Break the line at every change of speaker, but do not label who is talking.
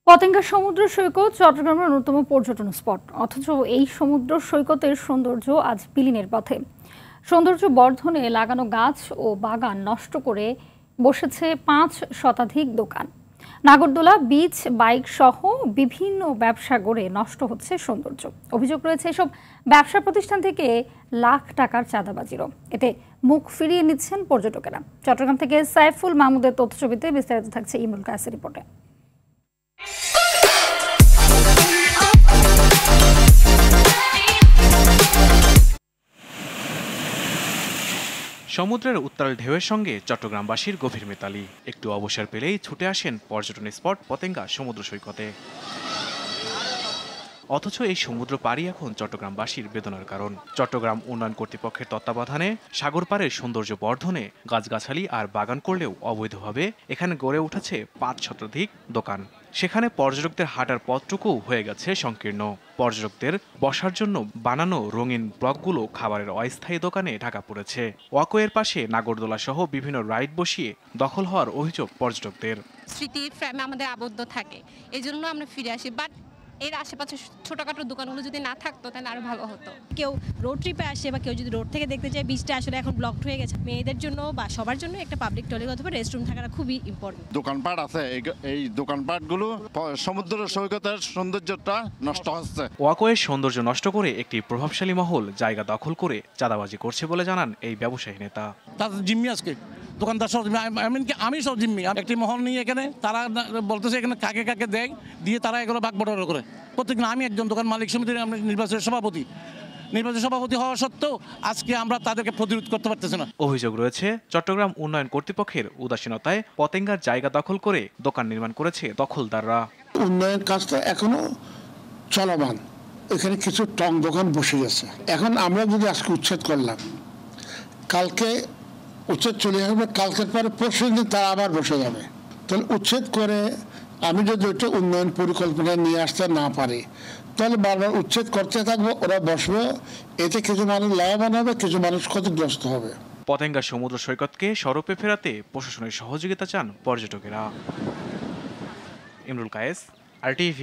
পতেঙ্গা সমুদ্র সৈকত চট্টগ্রামের অন্যতম পর্যটন স্পট, অথচ এই সমুদ্র সৈকতের সৌন্দর্য আজ বিলীনের পথে। সৌন্দর্য বর্ধনে লাগানো গাছ ও বাগান নষ্ট করে বসেছে ৫ শতাধিক দোকান। নাগরদোলা, বিচ, বাইক সহ বিভিন্ন ব্যবসা গড়ে নষ্ট হচ্ছে সৌন্দর্য। অভিযোগ রয়েছে এসব ব্যবসা প্রতিষ্ঠান থেকে লাখ টাকার চাঁদাবাজিরও। এতে মুখ ফিরিয়ে নিচ্ছেন পর্যটকেরা। চট্টগ্রাম থেকে সাইফুল মাহমুদের তথ্যছবিতে বিস্তারিত থাকছে ইমরুল কায়েসের রিপোর্টে।
সমুদ্রের উত্তাল ঢেউয়ের সঙ্গে চট্টগ্রামবাসীর গভীর মেতালি। একটু অবসর পেলেই ছুটে আসেন পর্যটন স্পট পতেঙ্গা সমুদ্র সৈকতে। অথচ এই সমুদ্র পাড়ি এখন চট্টগ্রামবাসীর বেদনার কারণ। চট্টগ্রাম উন্নয়ন কর্তৃপক্ষের তত্ত্বাবধানে সাগর পাড়ের সৌন্দর্য বর্ধনে গাছগাছালি আর বাগান করলেও অবৈধভাবে এখানে গড়ে উঠেছে ৫ শতাধিক দোকান। সেখানে পর্যটকদের হাঁটার পথটুকু হয়ে গেছে সংকীর্ণ। পর্যটকদের বসার জন্য বানানো রঙিন ব্লকগুলো খাবারের অস্থায়ী দোকানে ঢাকা পড়েছে। ওয়াকওয়ের পাশে নাগরদোলা সহ বিভিন্ন রাইড বসিয়ে দখল হওয়ার অভিযোগ পর্যটকদের।
স্মৃতি ফ্রেমে আমাদের আবদ্ধ থাকে, এই জন্য আমরা ফিরে আসি। বাট এর আশেপাশে ছোটখাটো দোকানগুলো যদি না থাকতো তাহলে আরো ভালো হতো।
কেউ রোড ট্রিপে আসে বা কেউ যদি রোড থেকে দেখতে চায়, বিচটা আসলে এখন ব্লকড হয়ে গেছে। মেয়েদের জন্য বা সবার জন্য একটা পাবলিক টয়লেট অথবা রেস্টরুম থাকাটা খুবই ইম্পর্টেন্ট।
দোকানপাট আছে, এই দোকানপাটগুলো সমুদ্র সৈকতের সৌন্দর্যটা নষ্ট হচ্ছে।
ওয়াকওয়ের সৌন্দর্য নষ্ট করে একটি প্রভাবশালী মহল জায়গা দখল করে চাঁদাবাজি করছে বলে জানান এই ব্যবসায়ী নেতা।
তাদের জিম্মি আজকে দোকানদার সব, এমনকি আমি সব জিম্মি। একটি মহল নিয়ে এখানে তারা বলতেছে এখানে কাকে কাকে দেয়, দিয়ে তারা এগুলো ভাগ বটরা করে। প্রত্যেকদিন আমি একজন দোকান মালিক সমিতির নির্বাচনের সভাপতি হওয়া সত্ত্বেও আজকে আমরা তাদেরকে প্রতিরোধ করতে পারতেছি না।
অভিযোগ রয়েছে চট্টগ্রাম উন্নয়ন কর্তৃপক্ষের উদাসীনতায় পতেঙ্গার জায়গা দখল করে দোকান নির্মাণ করেছে দখলদাররা।
উন্নয়ন কাজটা এখনো চলমান, এখানে কিছু টং দোকান বসে গেছে। এখন আমরা যদি আজকে উচ্ছেদ করলাম, কালকে উচ্ছেদ চলে যাবে, কালকের পরে পরশু দিন তারা আবার বসে যাবে। তাহলে উচ্ছেদ করে আমি যদি ওইটা উন্নয়ন পরিকল্পনা নিয়ে আসতে না পারি, তাহলে বারবার উচ্ছেদ করতে থাকবো, ওরা বসবে। এতে কিছু মানুষ লাভবান হবে, কিছু মানুষ ক্ষতিগ্রস্ত হবে।
পতেঙ্গা সমুদ্র সৈকতকে সরপে ফেরাতে প্রশাসনের সহযোগিতা চান পর্যটকেরা। ইমরুল কায়েস, RTV।